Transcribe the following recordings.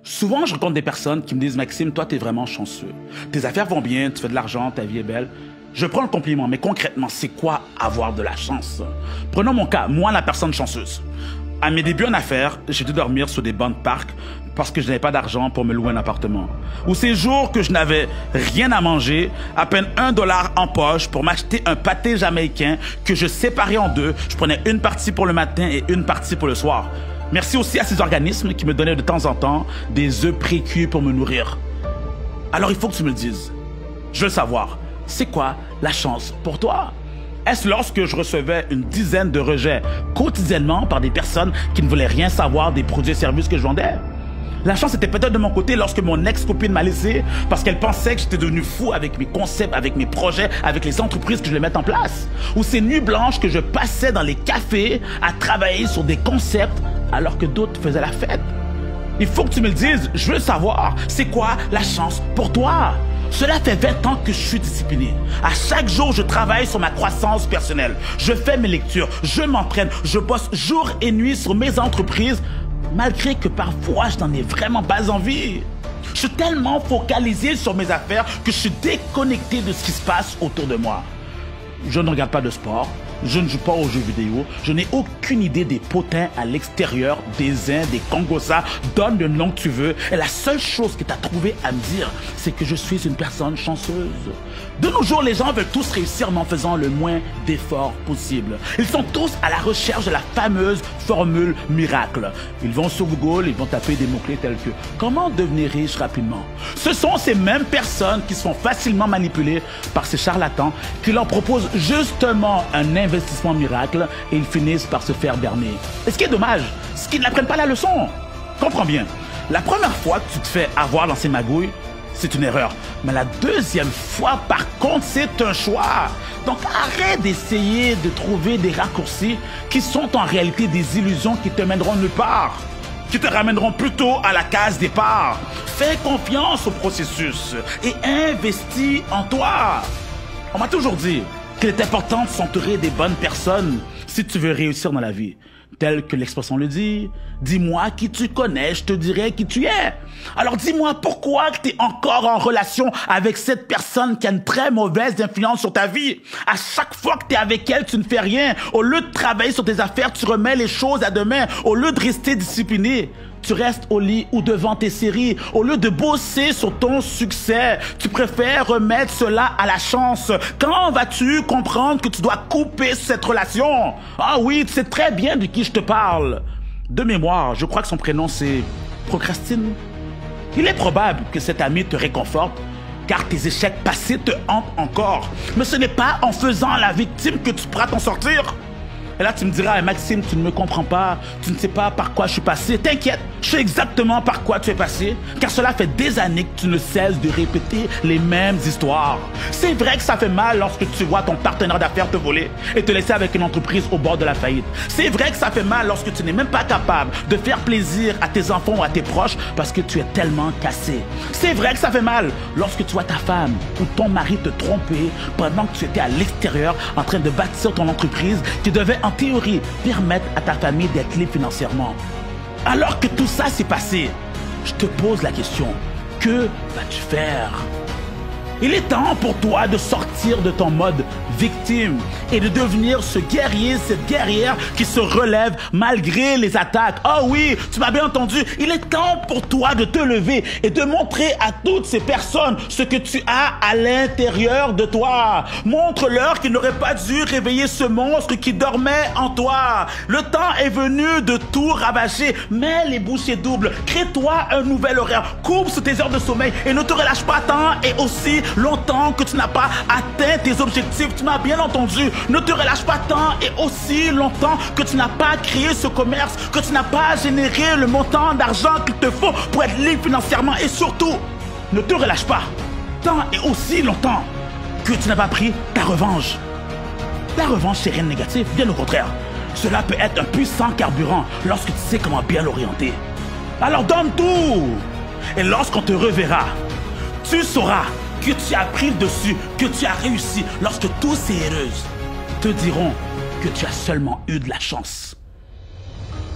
Souvent, je rencontre des personnes qui me disent « Maxime, toi, t'es vraiment chanceux. Tes affaires vont bien, tu fais de l'argent, ta vie est belle. » Je prends le compliment, mais concrètement, c'est quoi avoir de la chance? Prenons mon cas, moi, la personne chanceuse. À mes débuts en affaires, j'ai dû dormir sur des bancs de parc parce que je n'avais pas d'argent pour me louer un appartement. Ou ces jours que je n'avais rien à manger, à peine $1 en poche pour m'acheter un pâté jamaïcain que je séparais en deux. Je prenais une partie pour le matin et une partie pour le soir. Merci aussi à ces organismes qui me donnaient de temps en temps des œufs précuits pour me nourrir. Alors il faut que tu me le dises. Je veux savoir, c'est quoi la chance pour toi? Est-ce lorsque je recevais une dizaine de rejets quotidiennement par des personnes qui ne voulaient rien savoir des produits et services que je vendais? La chance était peut-être de mon côté lorsque mon ex-copine m'a laissé parce qu'elle pensait que j'étais devenu fou avec mes concepts, avec mes projets, avec les entreprises que je voulais mettre en place. Ou ces nuits blanches que je passais dans les cafés à travailler sur des concepts alors que d'autres faisaient la fête. Il faut que tu me le dises, je veux savoir, c'est quoi la chance pour toi? Cela fait 20 ans que je suis discipliné. À chaque jour, je travaille sur ma croissance personnelle. Je fais mes lectures, je m'entraîne, je bosse jour et nuit sur mes entreprises, malgré que parfois, je n'en ai vraiment pas envie. Je suis tellement focalisé sur mes affaires que je suis déconnecté de ce qui se passe autour de moi. Je ne regarde pas de sport. Je ne joue pas aux jeux vidéo. Je n'ai aucune idée des potins à l'extérieur, des Indes, des Congosa. Donne le nom que tu veux. Et la seule chose que tu as trouvé à me dire, c'est que je suis une personne chanceuse. De nos jours, les gens veulent tous réussir en faisant le moins d'efforts possible. Ils sont tous à la recherche de la fameuse formule miracle. Ils vont sur Google, ils vont taper des mots-clés tels que « Comment devenir riche rapidement ?» Ce sont ces mêmes personnes qui se font facilement manipuler par ces charlatans qui leur proposent justement un investissement miracle et ils finissent par se faire berner. Et ce qui est dommage, c'est qu'ils n'apprennent pas la leçon. Comprends bien, la première fois que tu te fais avoir dans ces magouilles, c'est une erreur. Mais la deuxième fois, par contre, c'est un choix. Donc arrête d'essayer de trouver des raccourcis qui sont en réalité des illusions qui te mèneront nulle part, qui te ramèneront plutôt à la case départ. Fais confiance au processus et investis en toi. On m'a toujours dit qu'il est important de s'entourer des bonnes personnes si tu veux réussir dans la vie. Tel que l'expression le dit, dis-moi qui tu connais, je te dirai qui tu es. Alors dis-moi pourquoi tu es encore en relation avec cette personne qui a une très mauvaise influence sur ta vie. À chaque fois que tu es avec elle, tu ne fais rien. Au lieu de travailler sur tes affaires, tu remets les choses à demain. Au lieu de rester discipliné, tu restes au lit ou devant tes séries. Au lieu de bosser sur ton succès, tu préfères remettre cela à la chance. Quand vas-tu comprendre que tu dois couper cette relation? Ah oui, tu sais très bien de qui je te parle. De mémoire, je crois que son prénom c'est Procrastine. Il est probable que cet ami te réconforte car tes échecs passés te hantent encore. Mais ce n'est pas en faisant la victime que tu pourras t'en sortir. Et là, tu me diras, Maxime, tu ne me comprends pas, tu ne sais pas par quoi je suis passé. T'inquiète, je sais exactement par quoi tu es passé, car cela fait des années que tu ne cesses de répéter les mêmes histoires. C'est vrai que ça fait mal lorsque tu vois ton partenaire d'affaires te voler et te laisser avec une entreprise au bord de la faillite. C'est vrai que ça fait mal lorsque tu n'es même pas capable de faire plaisir à tes enfants ou à tes proches parce que tu es tellement cassé. C'est vrai que ça fait mal lorsque tu vois ta femme ou ton mari te tromper pendant que tu étais à l'extérieur en train de bâtir ton entreprise qui devait en théorie permettre à ta famille d'être libre financièrement. Alors que tout ça s'est passé, je te pose la question, que vas-tu faire? Il est temps pour toi de sortir de ton mode victime et de devenir ce guerrier, cette guerrière qui se relève malgré les attaques. Oh oui, tu m'as bien entendu. Il est temps pour toi de te lever et de montrer à toutes ces personnes ce que tu as à l'intérieur de toi. Montre-leur qu'ils n'auraient pas dû réveiller ce monstre qui dormait en toi. Le temps est venu de tout ravager. Mets les bouchées doubles. Crée-toi un nouvel horaire. Coupe sur tes heures de sommeil et ne te relâche pas tant et aussi longtemps que tu n'as pas atteint tes objectifs. Tu m'as bien entendu. Ne te relâche pas tant et aussi longtemps que tu n'as pas créé ce commerce, que tu n'as pas généré le montant d'argent qu'il te faut pour être libre financièrement. Et surtout, ne te relâche pas tant et aussi longtemps que tu n'as pas pris ta revanche. La revanche, c'est rien de négatif, bien au contraire. Cela peut être un puissant carburant lorsque tu sais comment bien l'orienter. Alors donne tout. Et lorsqu'on te reverra, tu sauras que tu as pris le dessus, que tu as réussi, lorsque tous ces heureuses te diront que tu as seulement eu de la chance.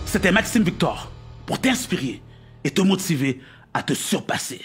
C'était Maxime Victor pour t'inspirer et te motiver à te surpasser.